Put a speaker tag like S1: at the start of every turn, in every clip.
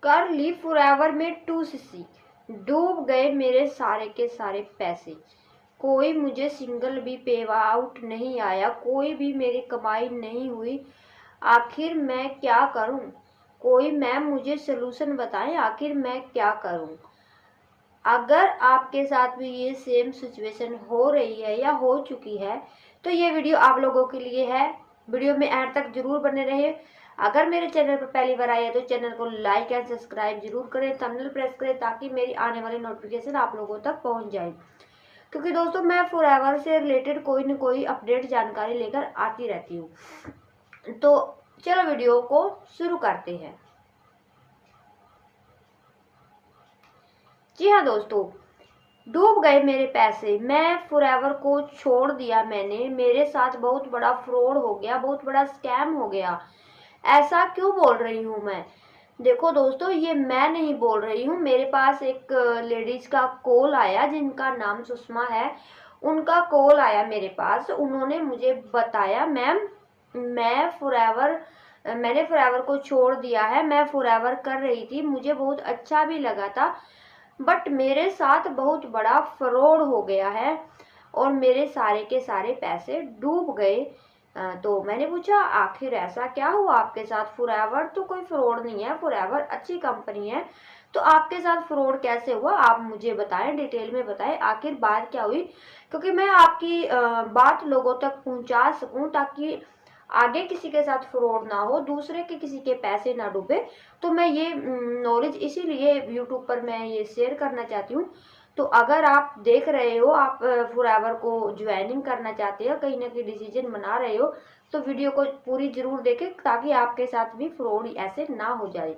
S1: कर ली फॉरएवर में 2cc, डूब गए मेरे सारे के सारे पैसे। कोई मुझे सिंगल भी पे आउट नहीं आया, कोई भी मेरी कमाई नहीं हुई। आखिर मैं क्या करूं? कोई मैम मुझे सलूशन बताएं, आखिर मैं क्या करूं? अगर आपके साथ भी ये सेम सिचुएशन हो रही है या हो चुकी है तो ये वीडियो आप लोगों के लिए है। वीडियो में एंड तक जरूर बने रहे। अगर मेरे चैनल पर पहली बार आए हैं तो चैनल को लाइक एंड सब्सक्राइब जरूर करें, थंबनेल प्रेस करें ताकि मेरी आने वाली नोटिफिकेशन आप लोगों तक पहुंच जाए। क्योंकि दोस्तों मैं फॉरएवर से रिलेटेड कोई न कोई अपडेट जानकारी लेकर आती रहती हूँ। तो चलो वीडियो को शुरू करते हैं। जी हाँ दोस्तों, डूब गए मेरे पैसे, मैं फॉरएवर को छोड़ दिया मैंने, मेरे साथ बहुत बड़ा फ्रॉड हो गया, बहुत बड़ा स्कैम हो गया। ऐसा क्यों बोल रही हूँ मैं? देखो दोस्तों, ये मैं नहीं बोल रही हूँ, मेरे पास एक लेडीज का कॉल आया जिनका नाम सुषमा है। उनका कॉल आया मेरे पास, उन्होंने मुझे बताया मैम मैंने फॉरएवर को छोड़ दिया है, मैं फॉरएवर कर रही थी, मुझे बहुत अच्छा भी लगा था, बट मेरे साथ बहुत बड़ा फ्रॉड हो गया है और मेरे सारे के सारे पैसे डूब गए। तो मैंने पूछा आखिर ऐसा क्या हुआ आपके साथ? फॉरएवर तो कोई फ्रॉड नहीं है, फॉरएवर अच्छी कंपनी है, तो आपके साथ फ्रॉड कैसे हुआ? आप मुझे बताएं, डिटेल में बताएं, आखिर बात क्या हुई, क्योंकि मैं आपकी बात लोगों तक पहुंचा सकूं ताकि आगे किसी के साथ फ्रॉड ना हो, दूसरे के किसी के पैसे ना डूबे। तो मैं ये नॉलेज इसीलिए यूट्यूब पर मैं ये शेयर करना चाहती हूँ। तो अगर आप देख रहे हो, आप फॉरएवर को ज्वाइनिंग करना चाहते हो, कहीं ना कहीं डिसीजन बना रहे हो, तो वीडियो को पूरी जरूर देखें ताकि आपके साथ भी फ्रॉड ऐसे ना हो जाए।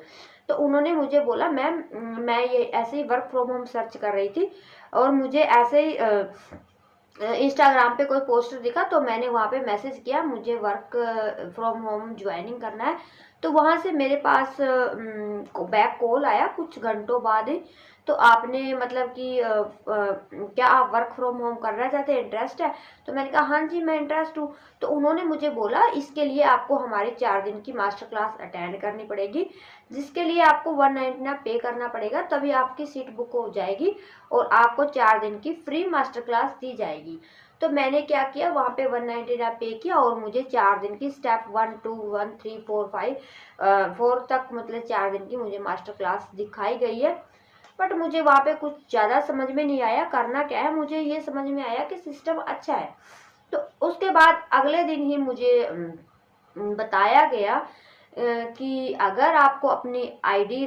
S1: तो उन्होंने मुझे बोला मैम मैं ये ऐसे ही वर्क फ्रॉम होम सर्च कर रही थी और मुझे ऐसे ही इंस्टाग्राम पे कोई पोस्टर दिखा तो मैंने वहाँ पे मैसेज किया मुझे वर्क फ्रॉम होम ज्वाइनिंग करना है। तो वहाँ से मेरे पास बैक कॉल आया कुछ घंटों बाद ही। तो आपने मतलब कि क्या आप वर्क फ्रॉम होम करना चाहते हैं, इंटरेस्ट है? तो मैंने कहा हाँ जी मैं इंटरेस्ट हूँ। तो उन्होंने मुझे बोला इसके लिए आपको हमारी 4 दिन की मास्टर क्लास अटेंड करनी पड़ेगी, जिसके लिए आपको 199 पे करना पड़ेगा, तभी आपकी सीट बुक हो जाएगी और आपको 4 दिन की फ्री मास्टर क्लास दी जाएगी। तो मैंने क्या किया, वहाँ पे 199 पे किया और मुझे 4 दिन की स्टेप 1 2 1 3 4 5 4 तक मतलब 4 दिन की मुझे मास्टर क्लास दिखाई गई है। बट मुझे वहाँ पे कुछ ज़्यादा समझ में नहीं आया करना क्या है। मुझे ये समझ में आया कि सिस्टम अच्छा है। तो उसके बाद अगले दिन ही मुझे बताया गया कि अगर आपको अपनी आईडी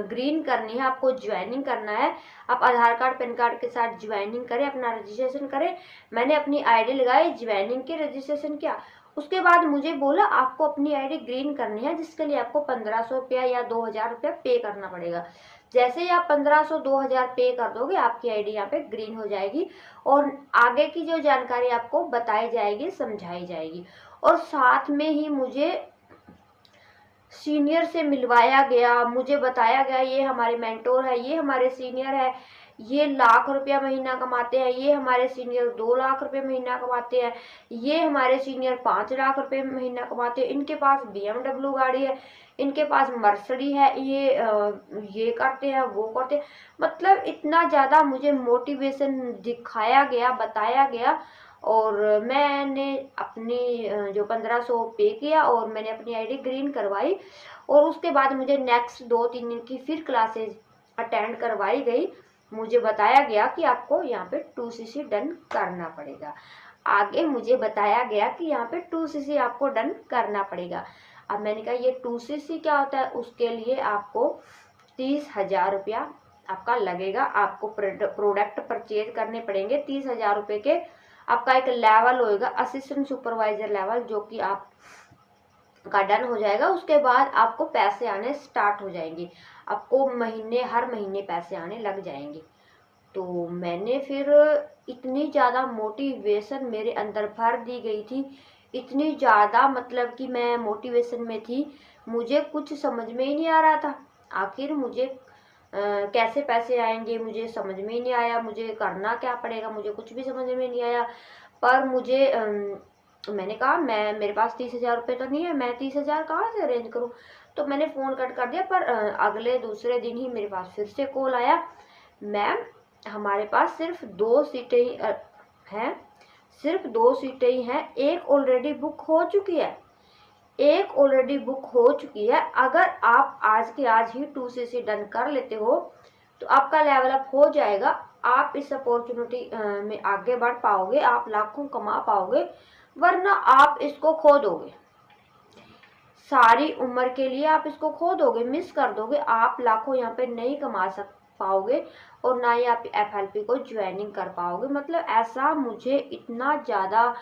S1: ग्रीन करनी है, आपको ज्वाइनिंग करना है, आप आधार कार्ड पैन कार्ड के साथ ज्वाइनिंग करें, अपना रजिस्ट्रेशन करें। मैंने अपनी आईडी लगाई, ज्वाइनिंग की, रजिस्ट्रेशन किया। उसके बाद मुझे बोला आपको अपनी आईडी ग्रीन करनी है, जिसके लिए आपको 1500 रुपया या 2000 रुपया पे करना पड़ेगा। जैसे ही आप 1500 2000 पे कर दोगे आपकी आईडी यहाँ पे ग्रीन हो जाएगी और आगे की जो जानकारी आपको बताई जाएगी, समझाई जाएगी। और साथ में ही मुझे सीनियर से मिलवाया गया, मुझे बताया गया ये हमारे मेंटोर है, ये हमारे सीनियर है, ये लाख रुपया महीना कमाते हैं, ये हमारे सीनियर 2 लाख रुपए महीना कमाते हैं, ये हमारे सीनियर 5 लाख रुपए महीना कमाते हैं, इनके पास BMW गाड़ी है, इनके पास मर्सिडी है, ये करते हैं, वो करते हैं। मतलब इतना ज़्यादा मुझे मोटिवेशन दिखाया गया, बताया गया और मैंने अपनी जो 1500 पे किया और मैंने अपनी आईडी ग्रीन करवाई। और उसके बाद मुझे नेक्स्ट 2-3 दिन की फिर क्लासेज अटेंड करवाई गई। मुझे बताया गया कि आपको यहाँ पे 2cc डन करना पड़ेगा। आगे मुझे बताया गया कि यहाँ पे 2cc आपको डन करना पड़ेगा। अब मैंने कहा ये 2cc क्या होता है? उसके लिए आपको 30,000 रुपया आपका लगेगा। आपको प्रोडक्ट परचेज करने पड़ेंगे 30,000 रुपये के। आपका एक लेवल होएगा असिस्टेंट सुपरवाइजर लेवल, जो कि आप का डन हो जाएगा। उसके बाद आपको पैसे आने स्टार्ट हो जाएंगे, आपको हर महीने पैसे आने लग जाएंगे। तो मैंने फिर इतनी ज़्यादा मोटिवेशन मेरे अंदर भर दी गई थी, इतनी ज़्यादा मतलब कि मैं मोटिवेशन में थी, मुझे कुछ समझ में ही नहीं आ रहा था। आखिर मुझे कैसे पैसे आएंगे मुझे समझ में ही नहीं आया, मुझे करना क्या पड़ेगा मुझे कुछ भी समझ में नहीं आया। पर मुझे मैंने कहा मेरे पास 30,000 रुपये तो नहीं है, मैं 30,000 कहाँ से अरेंज करूँ? तो मैंने फ़ोन कट कर दिया। पर अगले दूसरे दिन ही मेरे पास फिर से कॉल आया, मैम हमारे पास सिर्फ 2 सीटें ही हैं, सिर्फ 2 सीटें ही हैं, एक ऑलरेडी बुक हो चुकी है, एक ऑलरेडी बुक हो चुकी है। अगर आप आज के आज ही 2CC डन कर लेते हो तो आपका लेवल अप हो जाएगा, आप इस अपॉर्चुनिटी में आगे बढ़ पाओगे, आप लाखों कमा पाओगे, वरना आप इसको खो दोगे, सारी उम्र के लिए आप इसको खो दोगे, मिस कर दोगे, आप लाखों यहाँ पे नहीं कमा पाओगे और ना ही आप FLP को ज्वाइनिंग कर पाओगे। मतलब ऐसा मुझे इतना ज़्यादा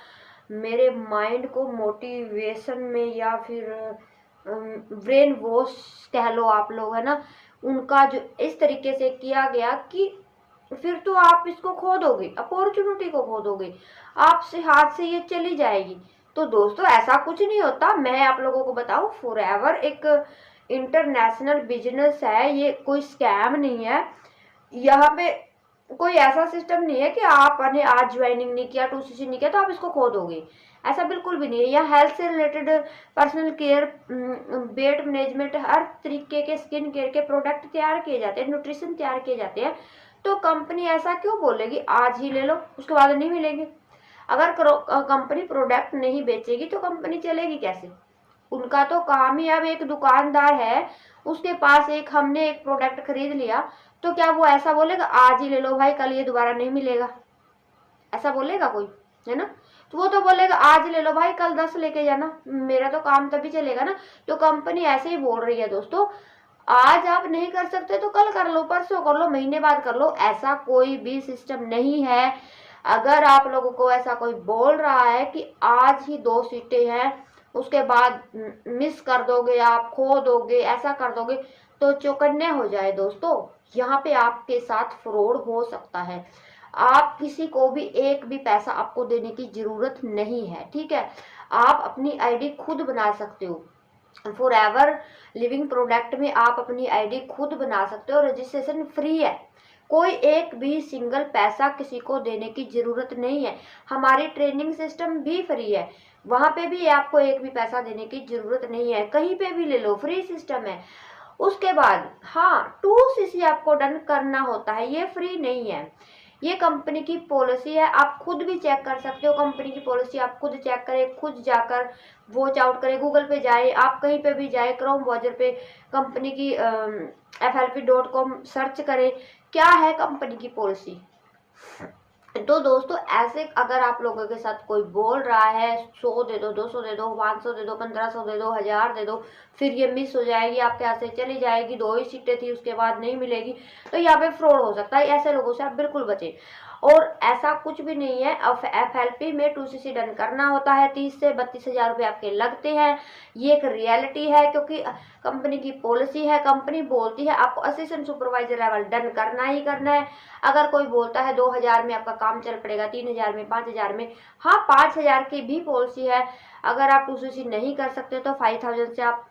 S1: मेरे माइंड को मोटिवेशन में या फिर ब्रेन वॉश कह लो आप लोग, है ना, उनका जो इस तरीके से किया गया कि फिर तो आप इसको खो दोगे, अपॉर्चुनिटी को खो दोगे, आपसे हाथ से ये चली जाएगी। तो दोस्तों ऐसा कुछ नहीं होता, मैं आप लोगों को बताऊं, फॉरएवर एक इंटरनेशनल बिजनेस है, ये कोई स्कैम नहीं है। यहाँ पे कोई ऐसा सिस्टम नहीं है कि आपने आज ज्वाइनिंग नहीं किया, 2CC नहीं किया तो आप इसको खो दोगे, ऐसा बिल्कुल भी नहीं है। यहाँ हेल्थ से related, personal care, weight management, हर तरीके के स्किन केयर के प्रोडक्ट तैयार किए जाते हैं, न्यूट्रिशन तैयार किए जाते हैं। तो कंपनी ऐसा क्यों बोलेगी आज ही ले लो उसके बाद नहीं मिलेंगे? अगर कंपनी प्रोडक्ट नहीं बेचेगी तो कंपनी चलेगी कैसे? उनका तो काम ही, अब एक दुकानदार है उसके पास हमने एक प्रोडक्ट खरीद लिया तो क्या वो ऐसा बोलेगा आज ही ले लो भाई, कल ये दोबारा नहीं मिलेगा? ऐसा बोलेगा कोई? है ना? तो वो तो बोलेगा आज ले लो भाई, कल 10 लेके जाना, मेरा तो काम तभी चलेगा ना। तो कंपनी ऐसे ही बोल रही है दोस्तों, आज आप नहीं कर सकते तो कल कर लो, परसों कर लो, महीने बाद कर लो, ऐसा कोई भी सिस्टम नहीं है। अगर आप लोगों को ऐसा कोई बोल रहा है कि आज ही 2 सीटें हैं उसके बाद मिस कर दोगे, आप खो दोगे, ऐसा कर दोगे, तो चौकन्ने हो जाए दोस्तों। यहाँ पे आपके साथ फ्रॉड हो सकता है। आप किसी को भी एक भी पैसा आपको देने की जरूरत नहीं है, ठीक है? आप अपनी आईडी खुद बना सकते हो, फॉरएवर लिविंग प्रोडक्ट में आप अपनी आईडी खुद बना सकते हो, रजिस्ट्रेशन फ्री है, कोई एक भी सिंगल पैसा किसी को देने की जरूरत नहीं है। हमारी ट्रेनिंग सिस्टम भी फ्री है, वहां पे भी आपको एक भी पैसा देने की जरूरत नहीं है, कहीं पे भी ले लो, फ्री सिस्टम है। उसके बाद हाँ, 2CC आपको डन करना होता है, ये फ्री नहीं है, ये कंपनी की पॉलिसी है, आप खुद भी चेक कर सकते हो। कंपनी की पॉलिसी आप खुद चेक करें, खुद जाकर वॉच आउट करें, गूगल पे जाए, आप कहीं पे भी जाए, क्रोम ब्राउज़र पे कंपनी की FLP.com सर्च करें, क्या है कंपनी की पॉलिसी। तो दोस्तों ऐसे अगर आप लोगों के साथ कोई बोल रहा है 100 दे दो, 200 दे दो, 500 दे दो, 1500 दे दो, 1000 दे दो, फिर ये मिस हो जाएगी, आपके हाथ से चली जाएगी, 2 ही सीटें थी उसके बाद नहीं मिलेगी, तो यहाँ पे फ्रॉड हो सकता है। ऐसे लोगों से आप बिल्कुल बचें। और ऐसा कुछ भी नहीं है, अब FLP में 2CC डन करना होता है, 30 से 32 हजार रुपये आपके लगते हैं, ये एक रियलिटी है, क्योंकि कंपनी की पॉलिसी है, कंपनी बोलती है आपको असिस्टेंट सुपरवाइजर लेवल डन करना ही करना है। अगर कोई बोलता है 2000 में आपका काम चल पड़ेगा, 3000 में, 5000 में, हाँ 5000 की भी पॉलिसी है। अगर आप 2CC नहीं कर सकते तो 5000 से आप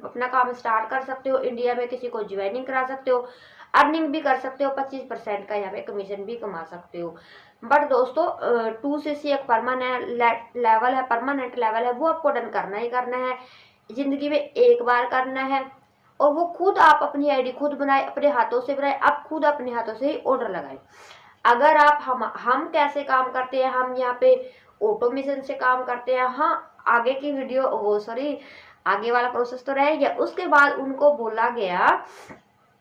S1: अपना काम स्टार्ट कर सकते हो, इंडिया में किसी को ज्वाइनिंग करा सकते हो, अर्निंग भी कर सकते हो, 25% का यहाँ पे कमीशन भी कमा सकते हो। बट दोस्तों 2CC एक परमानेंट लेवल है, वो आपको डन करना ही करना है, जिंदगी में एक बार करना है। और वो खुद आप अपनी आईडी खुद बनाए, अपने हाथों से बनाए, आप खुद अपने हाथों से ही ऑर्डर लगाए। अगर आप हम कैसे काम करते हैं, हम यहाँ पे ऑटोमेशन से काम करते हैं। हाँ आगे की वीडियो वो सॉरी आगे वाला प्रोसेस तो रह गया। उसके बाद उनको बोला गया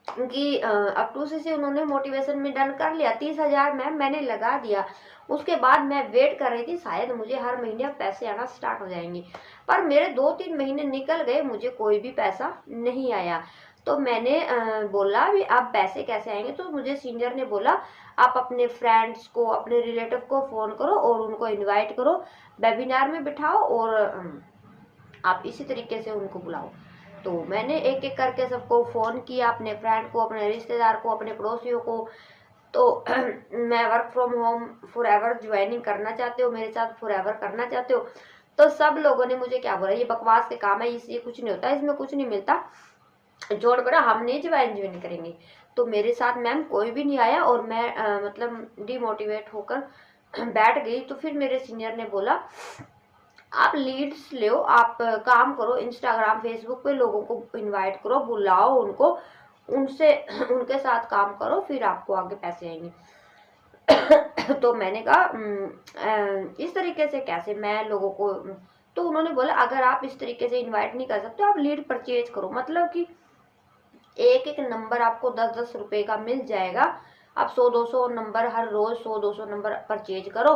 S1: कि अब 2CC उन्होंने मोटिवेशन में डन कर लिया, 30,000 मैंने लगा दिया। उसके बाद मैं वेट कर रही थी शायद मुझे हर महीने पैसे आना स्टार्ट हो जाएंगे, पर मेरे 2-3 महीने निकल गए, मुझे कोई भी पैसा नहीं आया। तो मैंने बोला भी अब पैसे कैसे आएंगे, तो मुझे सीनियर ने बोला आप अपने फ्रेंड्स को, अपने रिलेटिव को फ़ोन करो और उनको इन्वाइट करो, वेबिनार में बिठाओ और आप इसी तरीके से उनको बुलाओ। तो मैंने एक एक करके सबको फ़ोन किया, अपने फ्रेंड को, अपने रिश्तेदार को, अपने पड़ोसियों को। तो मैं work from home forever joining करना चाहते हो, मेरे साथ फॉरएवर करना चाहते हो? तो सब लोगों ने मुझे क्या बोला, ये बकवास के काम है, इससे कुछ नहीं होता, इसमें कुछ नहीं मिलता, जोड़ करो, हम नहीं ज्वाइन करेंगे। तो मेरे साथ मैम कोई भी नहीं आया और मैं मतलब डिमोटिवेट होकर बैठ गई। तो फिर मेरे सीनियर ने बोला आप लीड्स लो, आप काम करो, इंस्टाग्राम फेसबुक पे लोगों को इनवाइट करो, बुलाओ उनको, उनसे उनके साथ काम करो, फिर आपको आगे पैसे आएंगे। तो मैंने कहा इस तरीके से कैसे मैं लोगों को, तो उन्होंने बोला अगर आप इस तरीके से इनवाइट नहीं कर सकते आप लीड परचेज करो, मतलब कि एक एक नंबर आपको 10-10 रुपए का मिल जाएगा। आप 100-200 नंबर हर रोज 100-200 नंबर परचेज करो,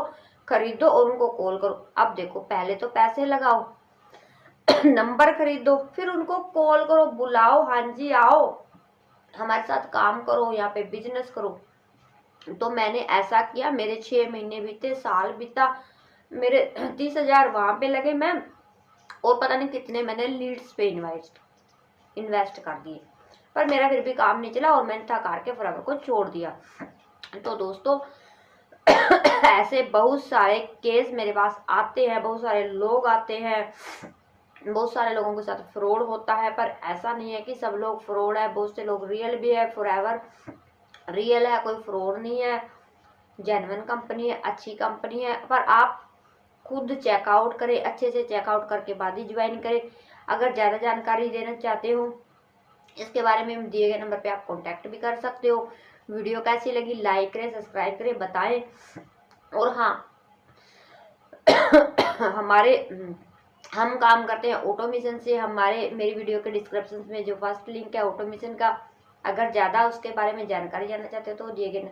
S1: खरीदो और उनको कॉल करो। अब देखो पहले तो पैसे लगाओ, नंबर खरीदो, फिर उनको कॉल करो, बुलाओ, हाँ जी आओ हमारे साथ काम करो, यहाँ पे बिजनेस करो। तो मैंने ऐसा किया, मेरे 6 महीने बीते, साल बीता, मेरे 30,000 वहां पे लगे मैम, और पता नहीं कितने मैंने लीड्स पे इन्वेस्ट कर दिए, पर मेरा फिर भी काम नहीं चला और मैंने थक हार के फॉरएवर को छोड़ दिया। तो दोस्तों ऐसे बहुत सारे केस मेरे पास आते हैं, बहुत सारे लोग आते हैं, बहुत सारे लोगों के साथ फ्रॉड होता है, पर ऐसा नहीं है कि सब लोग फ्रॉड है, बहुत से लोग रियल भी है। फॉरएवर रियल है, कोई फ्रॉड नहीं है, जेन्युइन कंपनी है, अच्छी कंपनी है, पर आप खुद चेकआउट करें, अच्छे से चेकआउट करके बाद ही ज्वाइन करें। अगर ज़्यादा जानकारी देना चाहते हो इसके बारे में दिए गए नंबर पे आप कांटेक्ट भी कर सकते हो। वीडियो कैसी लगी लाइक करें, सब्सक्राइब करें, बताएं। और हाँ हमारे हम काम करते हैं ऑटोमेशन से, मेरी वीडियो के डिस्क्रिप्शन में जो फर्स्ट लिंक है ऑटोमेशन का, अगर ज़्यादा उसके बारे में जानकारी जानना चाहते हो तो दिए गए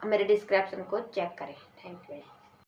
S1: मेरे डिस्क्रिप्शन को चेक करें। Thank you.